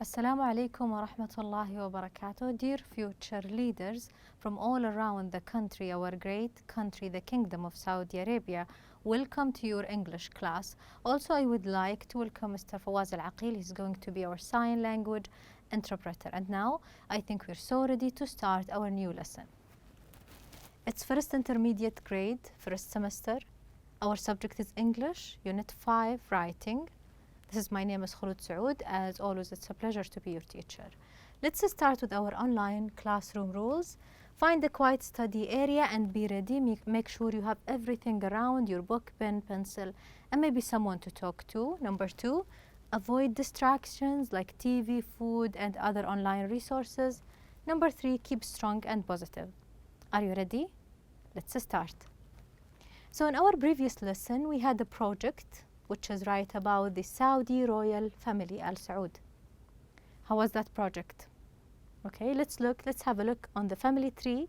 Assalamu alaikum wa rahmatullahi wa barakatuh. Dear future leaders from all around the country, our great country, the Kingdom of Saudi Arabia, welcome to your English class. Also, I would like to welcome Mr. Fawaz Al-Aqil. He's going to be our sign language interpreter. And now, I think we're so ready to start our new lesson. It's first intermediate grade, first semester. Our subject is English, Unit 5, Writing. My name is Khulud Saoud. As always, it's a pleasure to be your teacher. Let's start with our online classroom rules. Find a quiet study area and be ready. Make sure you have everything around, your book, pen, pencil, and maybe someone to talk to. Number 2, avoid distractions like TV, food, and other online resources. Number 3, keep strong and positive. Are you ready? Let's start. So in our previous lesson, we had a project which is right about the Saudi royal family, Al Saud. How was that project? Okay, let's have a look on the family tree.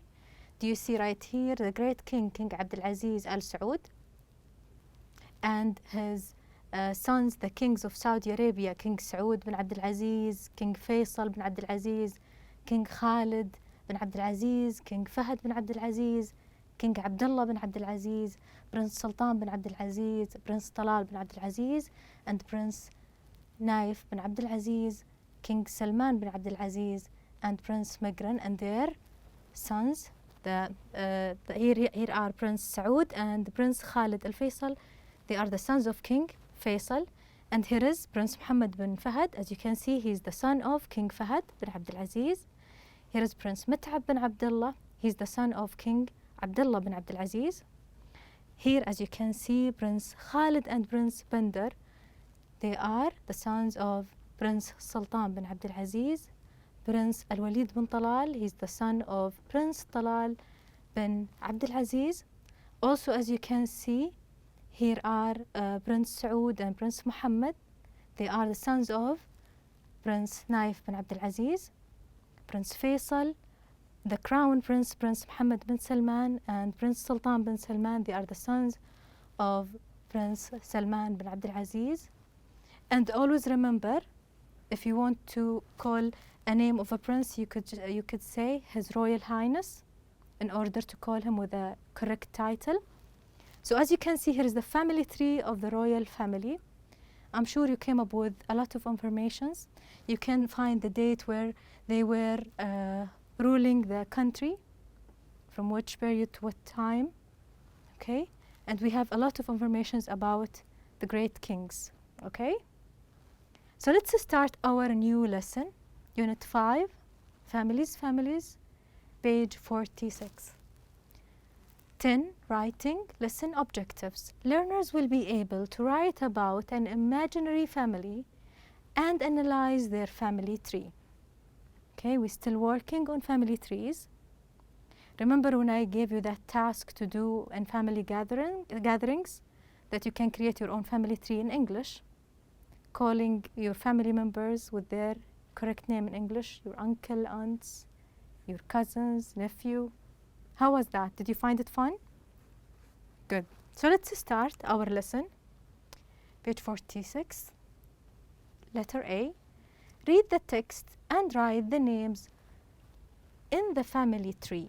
Do you see right here the great king, King Abdulaziz Al Saud, and his sons, the kings of Saudi Arabia, King Saud bin Abdulaziz, King Faisal bin Abdulaziz, King Khalid bin Abdulaziz, King Fahad bin Abdulaziz, King Abdullah bin Abdulaziz, Prince Sultan bin Abdulaziz, Prince Talal bin Abdulaziz, and Prince Naif bin Abdulaziz, King Salman bin Abdulaziz, and Prince Migran and their sons. Here are Prince Saud and Prince Khalid Al Faisal. They are the sons of King Faisal. And here is Prince Muhammad bin Fahad. As you can see, he is the son of King Fahad bin Abdulaziz. Here is Prince Mut'ab bin Abdullah. He is the son of King Abdullah bin Abdulaziz. Here, as you can see, Prince Khalid and Prince Bandar. They are the sons of Prince Sultan bin Abdulaziz. Prince Al-Walid bin Talal, he's the son of Prince Talal bin Abdulaziz. Also, as you can see, here are Prince Saud and Prince Muhammad. They are the sons of Prince Naif bin Abdulaziz, Prince Faisal, the Crown Prince, Prince Muhammad bin Salman, and Prince Sultan bin Salman. They are the sons of Prince Salman bin Abdulaziz. And always remember, if you want to call a name of a prince, you could say His Royal Highness in order to call him with a correct title. So as you can see, here is the family tree of the royal family. I'm sure you came up with a lot of informations. You can find the date where they were ruling the country, from which period to what time, okay? And we have a lot of informations about the great kings, okay? So let's start our new lesson, Unit 5, Families, page 46. 10. Writing, lesson objectives. Learners will be able to write about an imaginary family and analyze their family tree. Okay, we're still working on family trees. Remember when I gave you that task to do in family gatherings, that you can create your own family tree in English, calling your family members with their correct name in English, your uncle, aunts, your cousins, nephew. How was that? Did you find it fun? Good. So let's start our lesson. Page 46, letter A. Read the text and write the names in the family tree.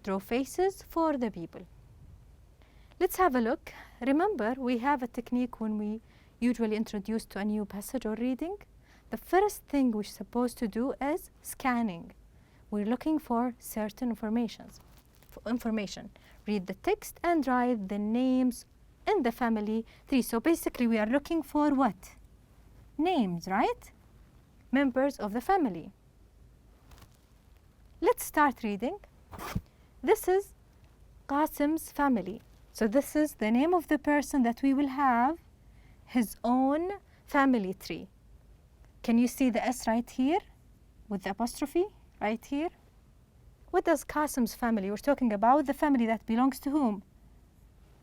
Draw faces for the people. Let's have a look. Remember, we have a technique when we usually introduce to a new passage or reading. The first thing we're supposed to do is scanning. We're looking for certain information. Read the text and write the names in the family tree. So basically, we are looking for what? Names, right? Members of the family. Let's start reading. This is Qasim's family. So this is the name of the person that we will have his own family tree. Can you see the S right here with the apostrophe right here? What does Qasim's family? We're talking about the family that belongs to whom?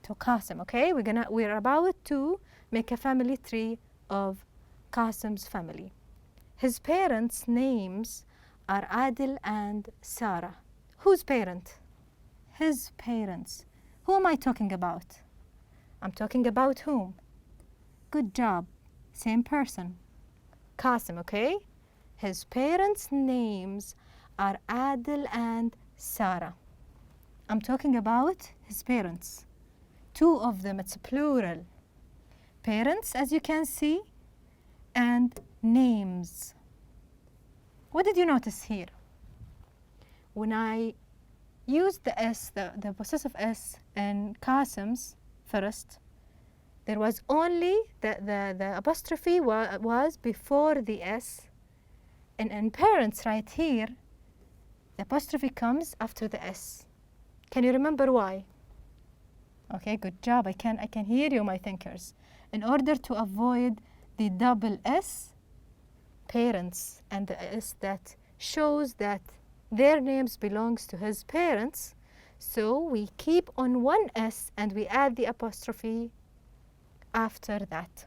To Qasim, okay? We're about to make a family tree of Qasim's family. His parents' names are Adil and Sarah. Whose parent? His parents. Who am I talking about? I'm talking about whom? Good job. Same person. Qasim, okay? His parents' names are Adil and Sarah. I'm talking about his parents. Two of them, it's plural. Parents, as you can see, and names. What did you notice here? When I used the S, the possessive S in Qasim's first, there was only the apostrophe was before the S. And in parents right here, the apostrophe comes after the S. Can you remember why? Okay, good job. I can hear you, my thinkers. In order to avoid the double S, parents, and the S that shows that their names belongs to his parents, so we keep on one S and we add the apostrophe after that.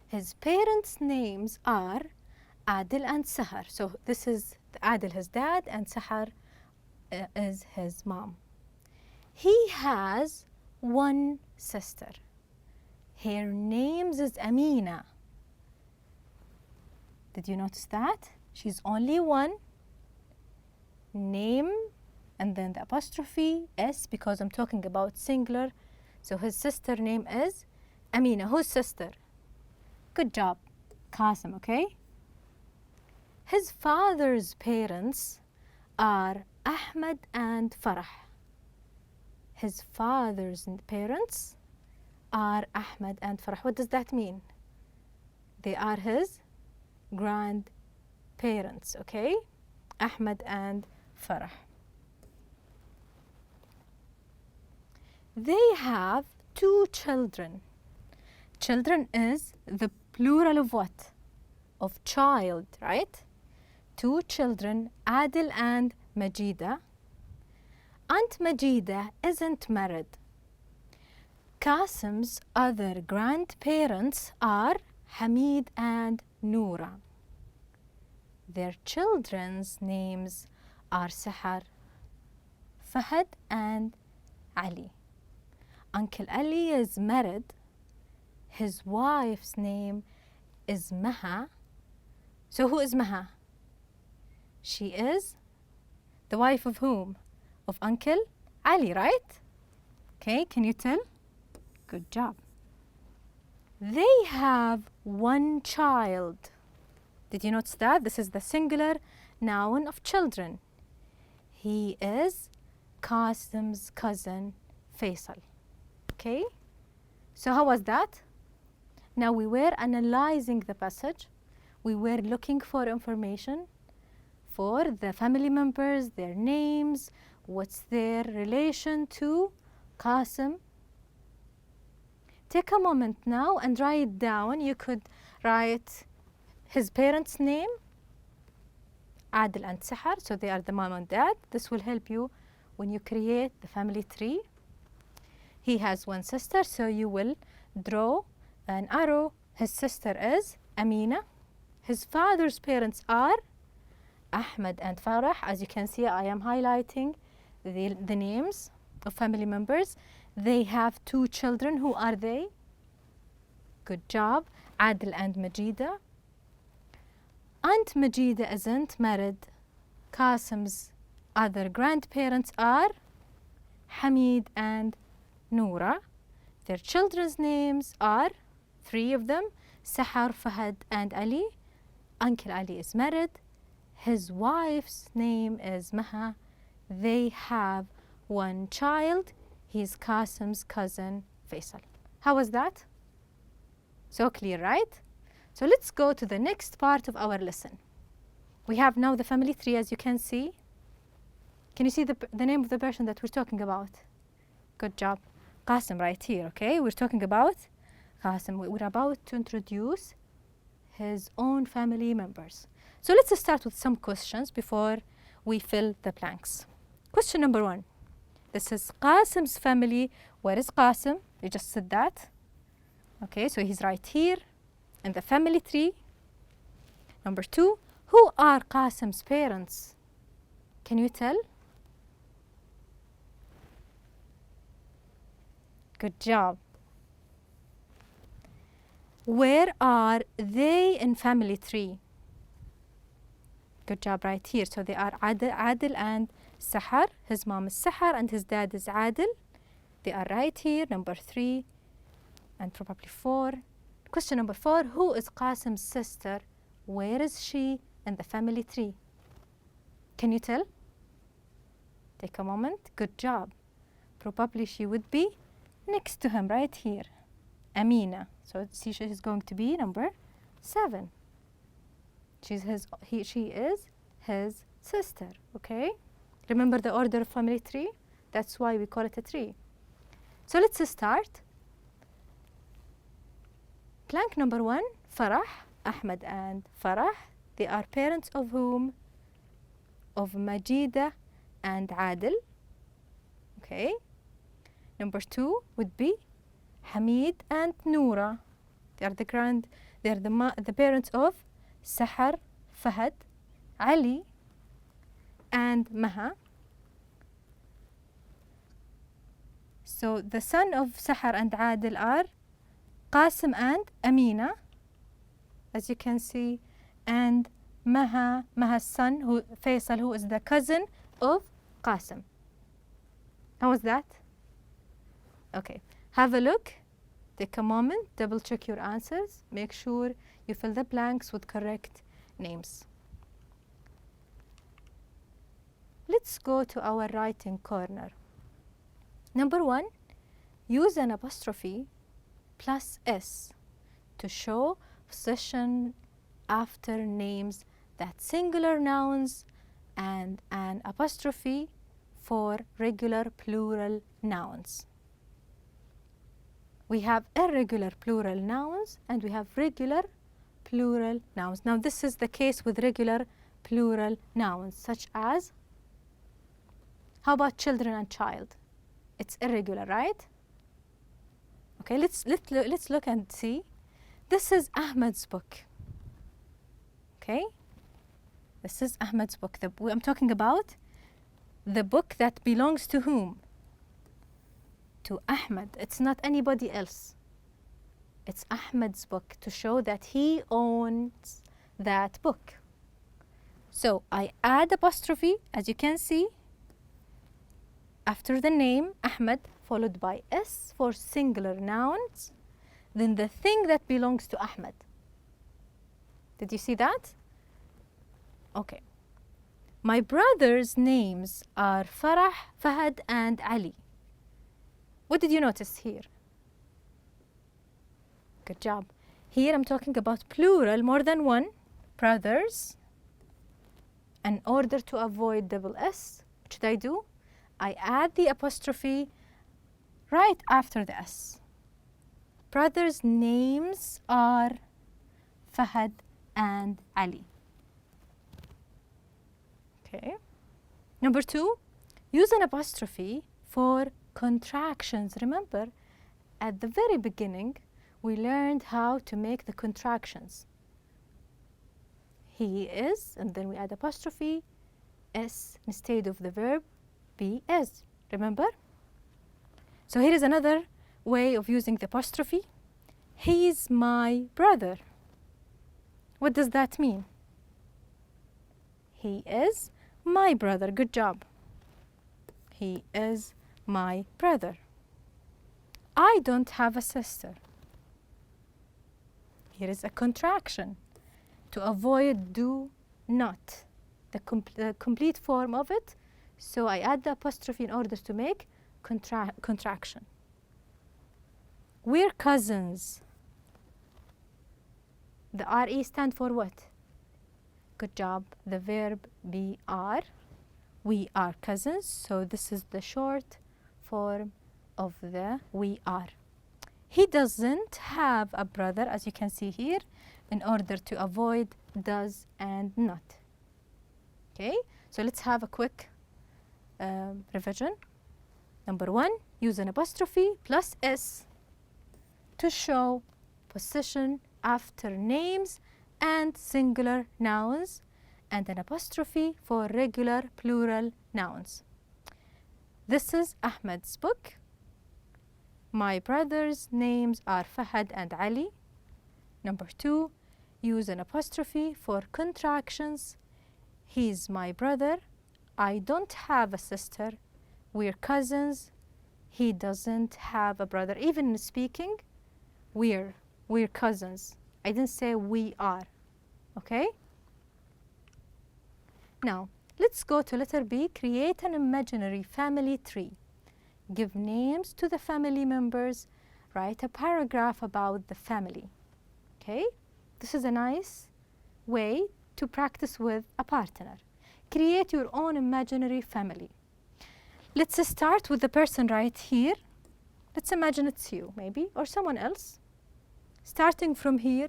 His parents' names are Adil and Sahar. So this is Adil, his dad, and Sahar is his mom. He has one sister. Her name is Amina. Did you notice that? She's only one. Name and then the apostrophe S because I'm talking about singular. So his sister name is Amina. Whose sister? Good job, Qasim, okay? His father's parents are Ahmed and Farah. His father's parents are Ahmed and Farah. What does that mean? They are his grandparents, okay? Ahmed and Farah. They have 2 children. Children is the plural of what? Of child, right? 2 children, Adil and Majida. Aunt Majida isn't married. Qasim's other grandparents are Hamid and Noura. Their children's names are Sahar, Fahad and Ali. Uncle Ali is married. His wife's name is Maha. So who is Maha? She is the wife of whom? Of Uncle Ali, right? Okay, can you tell? Good job. They have 1 child. Did you notice that? This is the singular noun of children. He is Qasim's cousin Faisal. Okay? So how was that? Now we were analyzing the passage. We were looking for information for the family members, their names, what's their relation to Qasim. Take a moment now and write down. You could write his parents' name, Adil and Sahar, so they are the mom and dad. This will help you when you create the family tree. He has 1 sister, so you will draw an arrow. His sister is Amina. His father's parents are Ahmed and Farah. As you can see, I am highlighting the names of family members. They have 2 children. Who are they? Good job. Adil and Majida. Aunt Majida isn't married. Qasim's other grandparents are Hamid and Noura. Their children's names are 3 of them, Sahar, Fahad and Ali. Uncle Ali is married. His wife's name is Maha. They have 1 child. He's Qasim's cousin Faisal. How was that? So clear, right? So let's go to the next part of our lesson. We have now the family tree, as you can see. Can you see the name of the person that we're talking about? Good job. Qasim right here, okay? We're talking about Qasim. We're about to introduce his own family members. So let's start with some questions before we fill the blanks. Question number 1. This is Qasim's family. Where is Qasim? You just said that. Okay, so he's right here in the family tree. Number 2, who are Qasim's parents? Can you tell? Good job. Where are they in family tree? Good job right here. So they are Adil and Sahar. His mom is Sahar and his dad is Adil. They are right here. Number 3 and probably 4. Question number 4. Who is Qasim's sister? Where is she in the family tree? Can you tell? Take a moment. Good job. Probably she would be next to him right here. Amina. So she is going to be number 7. She is his sister. Okay? Remember the order of family tree? That's why we call it a tree. So let's start. Blank number 1, Farah, Ahmed and Farah. They are parents of whom? Of Majida and Adil. Okay. Number 2 would be Hamid and Noura. They are the parents of Sahar, Fahad, Ali and Maha. So the son of Sahar and Adil are Qasim and Amina, as you can see, and Maha's son, Faisal, who is the cousin of Qasim. How was that? Okay, have a look. Take a moment, double check your answers. Make sure you fill the blanks with correct names. Let's go to our writing corner. Number 1, use an apostrophe plus S to show possession after names that singular nouns and an apostrophe for regular plural nouns. We have irregular plural nouns and we have regular plural nouns. Now this is the case with regular plural nouns such as, how about children and child? It's irregular, right? Okay, let's look and see. This is Ahmed's book. Okay, this is Ahmed's book. I'm talking about the book that belongs to whom? To Ahmed. It's not anybody else. It's Ahmed's book to show that he owns that book. So I add apostrophe, as you can see, after the name Ahmed, followed by S for singular nouns, then the thing that belongs to Ahmed. Did you see that? Okay. My brothers' names are Farah, Fahad and Ali. What did you notice here? Good job. Here I'm talking about plural, more than one, brothers. In order to avoid double S, what should I do? I add the apostrophe right after the S. Brothers' names are Fahad and Ali. Okay. Number 2, use an apostrophe for contractions. Remember, at the very beginning, we learned how to make the contractions. He is, and then we add apostrophe, S instead of the verb, be is. Remember? So here is another way of using the apostrophe. He's my brother. What does that mean? He is my brother. Good job. He is my brother. I don't have a sister. Here is a contraction to avoid do not, the complete form of it. So I add the apostrophe in order to make contraction. We're cousins. The RE stand for what? Good job. The verb be are. We are cousins. So this is the short form of the we are. He doesn't have a brother, as you can see here, in order to avoid does and not. Okay, so let's have a quick revision. Number 1, use an apostrophe plus S to show possession after names and singular nouns, and an apostrophe for regular plural nouns. This is Ahmed's book. My brothers' names are Fahad and Ali. Number 2, use an apostrophe for contractions. He's my brother. I don't have a sister. We're cousins. He doesn't have a brother. Even in speaking, we're cousins. I didn't say we are. Okay? Now, let's go to letter B. Create an imaginary family tree. Give names to the family members. Write a paragraph about the family. Okay? This is a nice way to practice with a partner. Create your own imaginary family. Let's start with the person right here. Let's imagine it's you, maybe, or someone else. Starting from here,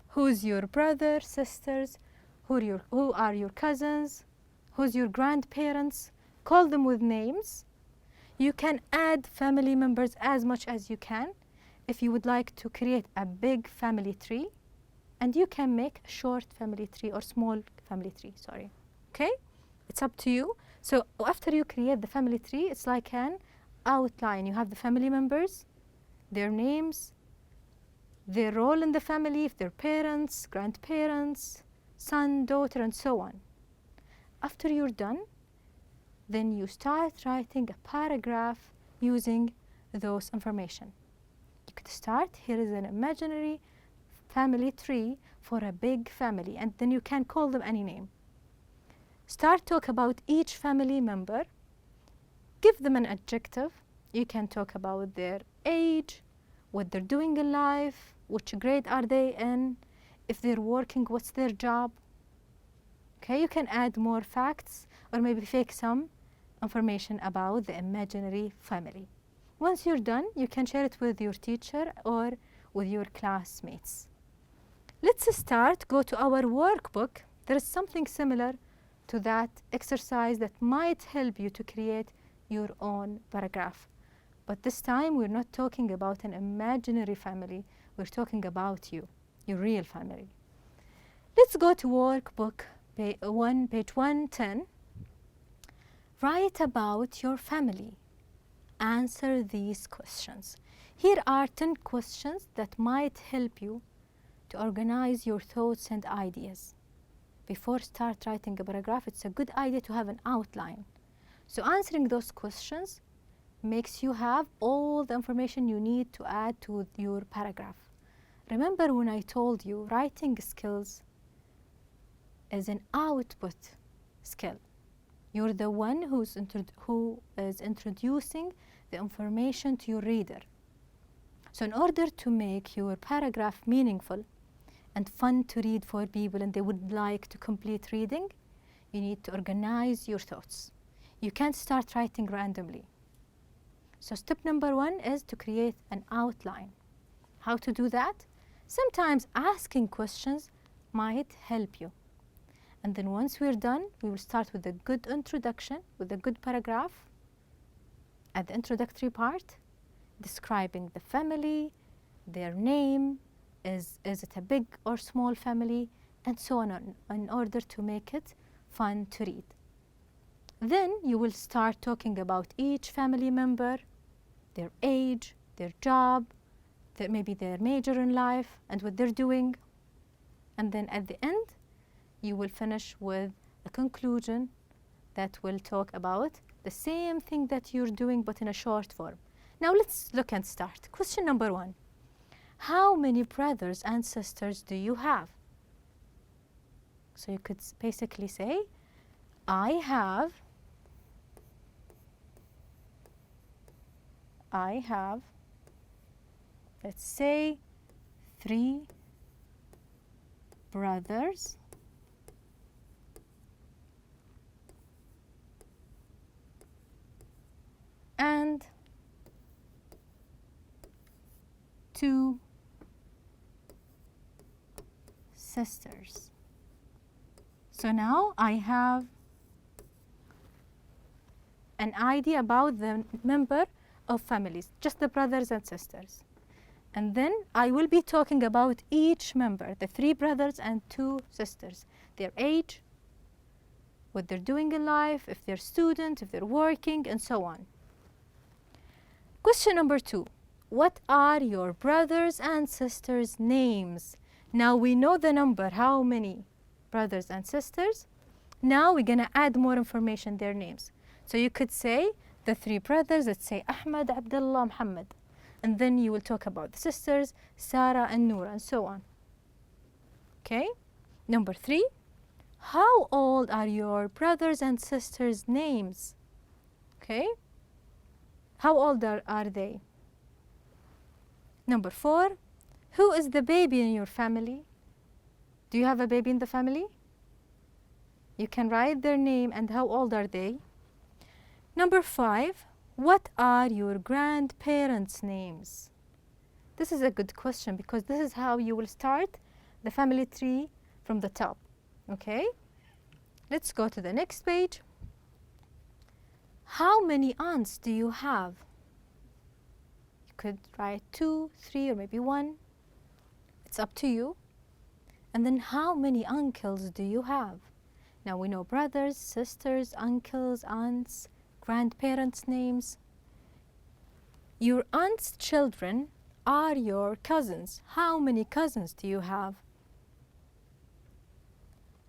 who's your brother, sisters, who are your cousins, who's your grandparents? Call them with names. You can add family members as much as you can if you would like to create a big family tree, and you can make a short family tree or small family tree, sorry. Okay? It's up to you. So after you create the family tree, it's like an outline. You have the family members, their names, their role in the family, if they're parents, grandparents, son, daughter, and so on. After you're done, then you start writing a paragraph using those information. You could start, here is an imaginary family tree for a big family, and then you can call them any name. Start talk about each family member. Give them an adjective. You can talk about their age, what they're doing in life, which grade are they in, if they're working, what's their job. Okay, you can add more facts or maybe fake some information about the imaginary family. Once you're done, you can share it with your teacher or with your classmates. Let's start, go to our workbook. There is something similar to that exercise that might help you to create your own paragraph. But this time, we're not talking about an imaginary family. We're talking about you, your real family. Let's go to workbook, page 110. Write about your family. Answer these questions. Here are 10 questions that might help you to organize your thoughts and ideas. Before start writing a paragraph, it's a good idea to have an outline. So answering those questions makes you have all the information you need to add to your paragraph. Remember when I told you writing skills is an output skill. You're the one who is introducing the information to your reader. So in order to make your paragraph meaningful and fun to read for people and they would like to complete reading, you need to organize your thoughts. You can't start writing randomly. So step number 1 is to create an outline. How to do that? Sometimes asking questions might help you. And then once we're done, we will start with a good introduction, with a good paragraph at the introductory part, describing the family, their name, is it a big or small family, and so on, in order to make it fun to read. Then you will start talking about each family member, their age, their job, maybe their major in life, and what they're doing. And then at the end, you will finish with a conclusion that will talk about the same thing that you're doing, but in a short form. Now let's look and start. Question number 1. How many brothers and sisters do you have? So you could basically say, I have, let's say, 3 brothers and 2 sisters. So now I have an idea about the member of families, just the brothers and sisters. And then I will be talking about each member, the 3 brothers and 2 sisters, their age, what they're doing in life, if they're students, if they're working, and so on. Question number 2. What are your brothers and sisters' names? Now we know the number, how many brothers and sisters. Now we're gonna add more information, their names. So you could say the three brothers, let's say Ahmed, Abdullah, Muhammad. And then you will talk about the sisters, Sarah and Noura, and so on. Okay? Number 3, how old are your brothers and sisters' names? Okay? How old are they? Number 4, who is the baby in your family? Do you have a baby in the family? You can write their name and how old are they. Number 5, what are your grandparents' names? This is a good question because this is how you will start the family tree from the top. Okay? Let's go to the next page. How many aunts do you have? You could write 2, 3, or maybe 1. It's up to you. And then how many uncles do you have? Now we know brothers, sisters, uncles, aunts, grandparents' names. Your aunt's children are your cousins. How many cousins do you have?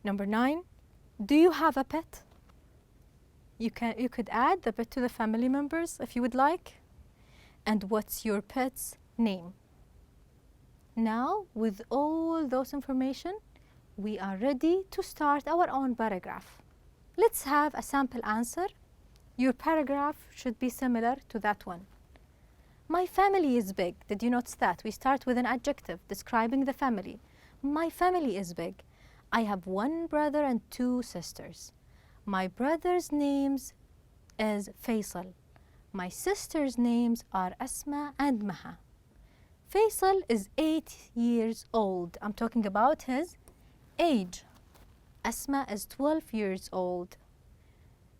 Number 9, do you have a pet? You could add the pet to the family members if you would like. And what's your pet's name? Now, with all those information, we are ready to start our own paragraph. Let's have a sample answer. Your paragraph should be similar to that one. My family is big. Did you notice that? We start with an adjective describing the family. My family is big. I have 1 brother and 2 sisters. My brother's names is Faisal. My sisters' names are Asma and Maha. Faisal is 8 years old. I'm talking about his age. Asma is 12 years old.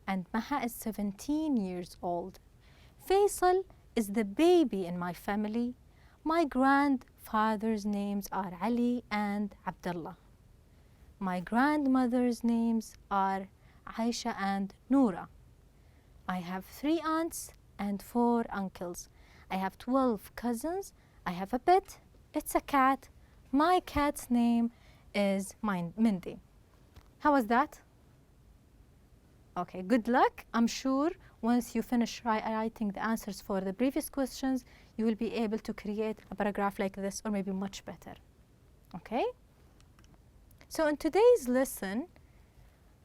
And Maha is 17 years old. Faisal is the baby in my family. My grandfather's names are Ali and Abdullah. My grandmother's names are Aisha and Noura. I have 3 aunts and 4 uncles. I have 12 cousins. I have a pet. It's a cat. My cat's name is Mindy. How was that? Okay, good luck. I'm sure once you finish writing the answers for the previous questions, you will be able to create a paragraph like this or maybe much better. Okay? So in today's lesson,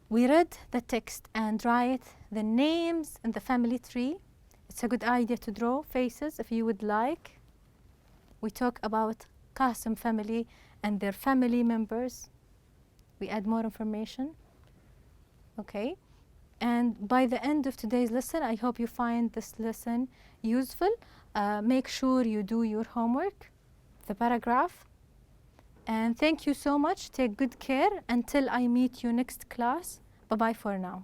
we read the text and write the names in the family tree. It's a good idea to draw faces if you would like. We talk about Qasim family and their family members. We add more information. Okay. And by the end of today's lesson, I hope you find this lesson useful. Make sure you do your homework, the paragraph. And thank you so much. Take good care until I meet you next class. Bye-bye for now.